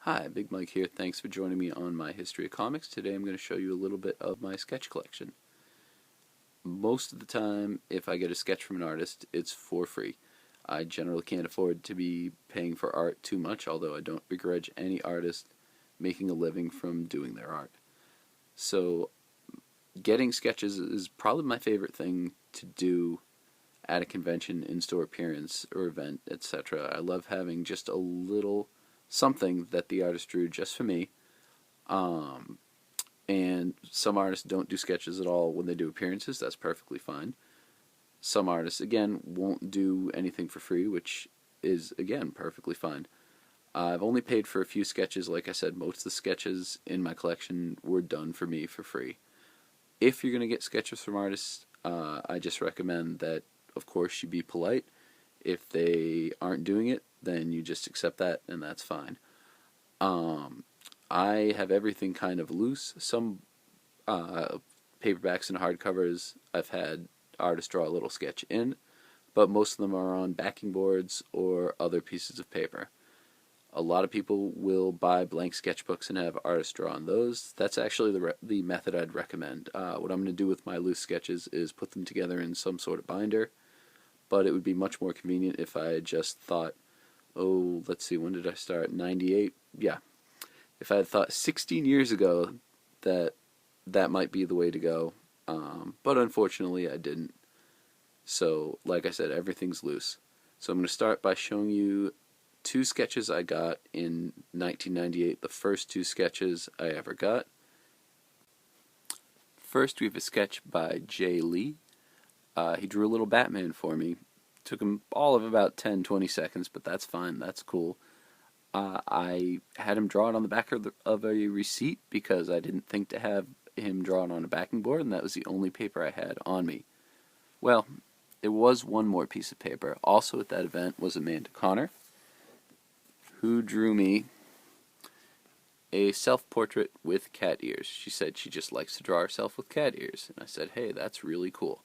Hi, Big Mike here. Thanks for joining me on my History of Comics. Today I'm going to show you a little bit of my sketch collection. Most of the time, if I get a sketch from an artist, it's for free. I generally can't afford to be paying for art too much, although I don't begrudge any artist making a living from doing their art. So, getting sketches is probably my favorite thing to do at a convention, in-store appearance, or event, etc. I love having just a little something that the artist drew just for me. And some artists don't do sketches at all when they do appearances. That's perfectly fine. Some artists, again, won't do anything for free, which is, again, perfectly fine. I've only paid for a few sketches. Like I said, most of the sketches in my collection were done for me for free. If you're going to get sketches from artists, I just recommend that, of course, you be polite. If they aren't doing it, then you just accept that, and that's fine. I have everything kind of loose. Some paperbacks and hardcovers I've had artists draw a little sketch in, but most of them are on backing boards or other pieces of paper. A lot of people will buy blank sketchbooks and have artists draw on those. That's actually the method I'd recommend. What I'm going to do with my loose sketches is put them together in some sort of binder, but it would be much more convenient if I had just thought, oh, let's see, when did I start? 98? Yeah. If I had thought 16 years ago that that might be the way to go, but unfortunately I didn't. So, like I said, everything's loose. So I'm going to start by showing you two sketches I got in 1998, the first two sketches I ever got. First, we have a sketch by Jay Lee. He drew a little Batman for me. Took him all of about 10-20 seconds, but that's fine, that's cool. I had him draw it on the back of a receipt because I didn't think to have him draw it on a backing board, and that was the only paper I had on me. Well, there was one more piece of paper. Also at that event was Amanda Connor, who drew me a self-portrait with cat ears. She said she just likes to draw herself with cat ears, and I said, hey, that's really cool.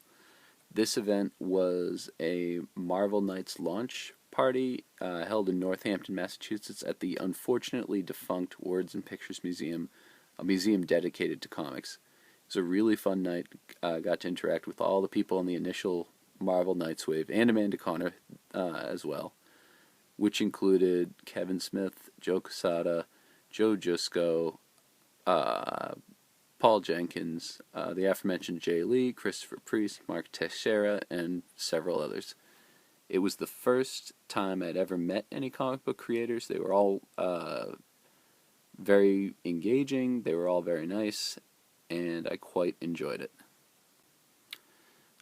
This event was a Marvel Knights launch party held in Northampton, Massachusetts at the unfortunately defunct Words and Pictures Museum, a museum dedicated to comics. It was a really fun night. Got to interact with all the people on the initial Marvel Knights wave and Amanda Connor as well, which included Kevin Smith, Joe Quesada, Joe Jusko, Paul Jenkins, the aforementioned Jay Lee, Christopher Priest, Mark Teixeira, and several others. It was the first time I'd ever met any comic book creators. They were all very engaging, they were all very nice, and I quite enjoyed it.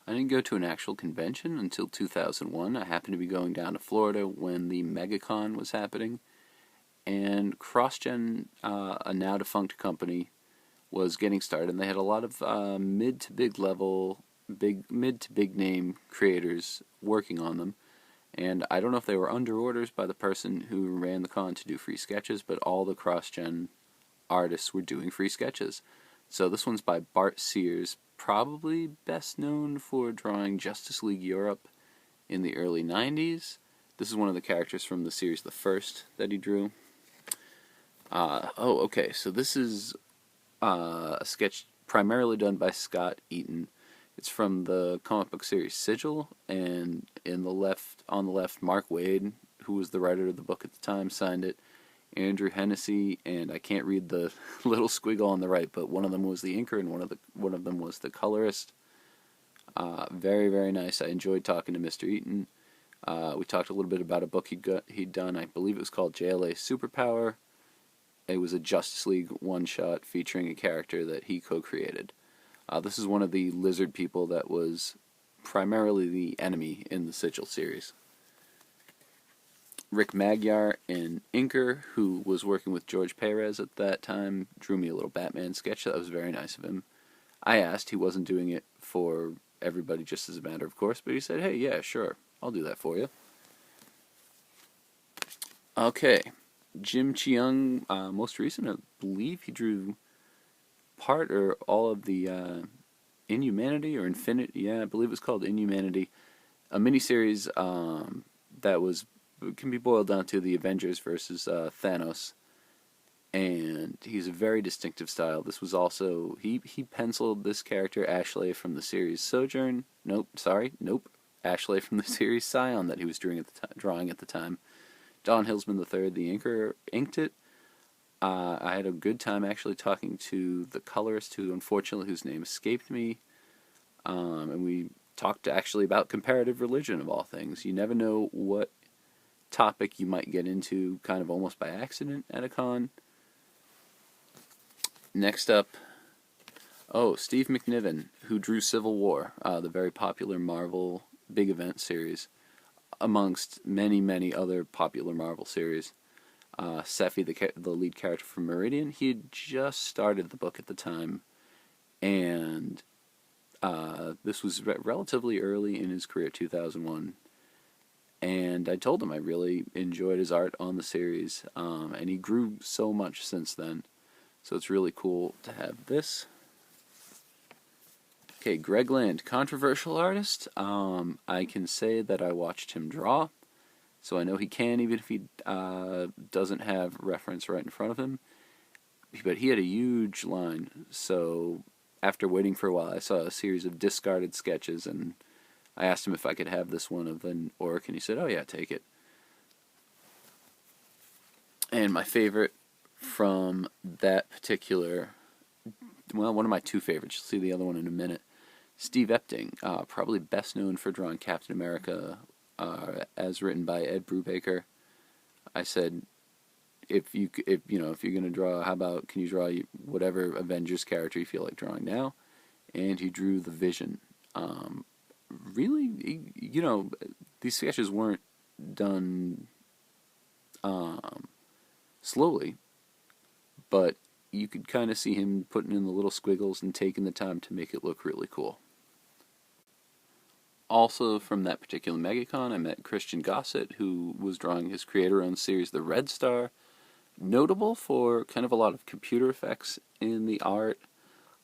I didn't go to an actual convention until 2001. I happened to be going down to Florida when the MegaCon was happening, and CrossGen, a now defunct company, was getting started, and they had a lot of mid to big name creators working on them. And I don't know if they were under orders by the person who ran the con to do free sketches, but all the CrossGen artists were doing free sketches. So this one's by Bart Sears, probably best known for drawing Justice League Europe in the early 90s. This is one of the characters from the series The First that he drew. Okay, so this is a sketch primarily done by Scott Eaton. It's from the comic book series Sigil, and on the left, Mark Waid, who was the writer of the book at the time, signed it. Andrew Hennessy, and I can't read the little squiggle on the right, but one of them was the inker and one of them was the colorist. Very, very nice. I enjoyed talking to Mr. Eaton. We talked a little bit about a book he'd done. I believe it was called JLA Superpower. It was a Justice League one-shot featuring a character that he co-created. This is one of the lizard people that was primarily the enemy in the Sigil series. Rick Magyar, an inker who was working with George Perez at that time, drew me a little Batman sketch. That was very nice of him. I asked. He wasn't doing it for everybody just as a matter of course, but he said, hey, yeah, sure, I'll do that for you. Okay, Jim Cheung, most recent, I believe he drew part or all of the Inhumanity or Infinity, yeah, I believe it was called Inhumanity, a miniseries that can be boiled down to the Avengers versus Thanos, and he's a very distinctive style. This was also he penciled this character Ashley from the series Sojourn. Nope. Ashley from the series Scion that he was drawing at the time. Don Hillsman III, the inker, inked it. I had a good time actually talking to the colorist, whose name escaped me, and we talked actually about comparative religion of all things. You never know what topic you might get into kind of almost by accident at a con. Next up, Steve McNiven, who drew Civil War, the very popular Marvel big event series, amongst many, many other popular Marvel series. Sephi, the lead character from Meridian, he had just started the book at the time, and this was relatively early in his career, 2001. And I told him I really enjoyed his art on the series, and he grew so much since then. So it's really cool to have this. Okay, Greg Land, controversial artist. I can say that I watched him draw, so I know he can, even if he doesn't have reference right in front of him. But he had a huge line, so after waiting for a while, I saw a series of discarded sketches, and I asked him if I could have this one of an orc, and he said, "Oh yeah, take it." And my favorite from that particular, one of my two favorites, you'll see the other one in a minute, Steve Epting, probably best known for drawing Captain America as written by Ed Brubaker. I said, if you're gonna draw, how about can you draw whatever Avengers character you feel like drawing now? And he drew the Vision. Really, these sketches weren't done slowly, but you could kind of see him putting in the little squiggles and taking the time to make it look really cool. Also from that particular MegaCon, I met Christian Gossett, who was drawing his creator-owned series, The Red Star, notable for kind of a lot of computer effects in the art.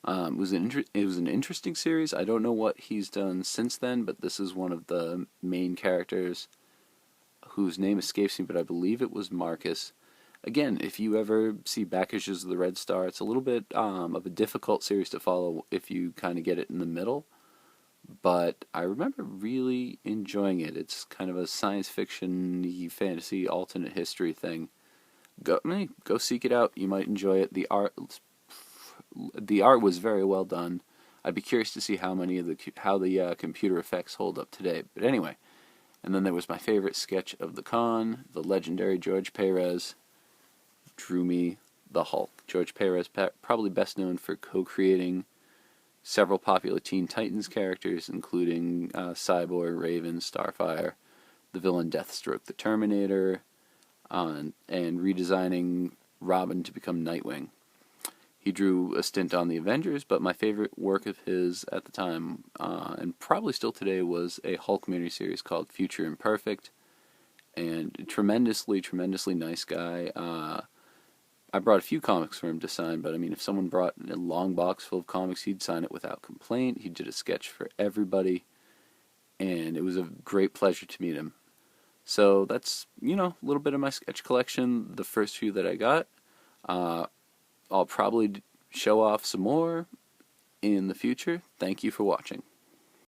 It was an interesting series. I don't know what he's done since then, but this is one of the main characters whose name escapes me, but I believe it was Marcus. Again, if you ever see back issues of the Red Star, it's a little bit of a difficult series to follow if you kind of get it in the middle, but I remember really enjoying it. It's kind of a science fiction, fantasy, alternate history thing. Go seek it out. You might enjoy it. The art was very well done. I'd be curious to see how the computer effects hold up today. But anyway, and then there was my favorite sketch of the con, the legendary George Perez drew me the Hulk. George Perez, probably best known for co-creating several popular Teen Titans characters, including Cyborg, Raven, Starfire, the villain Deathstroke, the Terminator, and redesigning Robin to become Nightwing. He drew a stint on the Avengers, but my favorite work of his at the time, and probably still today, was a Hulk miniseries called Future Imperfect. And tremendously, tremendously nice guy. I brought a few comics for him to sign, but I mean, if someone brought a long box full of comics, he'd sign it without complaint. He did a sketch for everybody, and it was a great pleasure to meet him. So that's, a little bit of my sketch collection, the first few that I got. I'll probably show off some more in the future. Thank you for watching.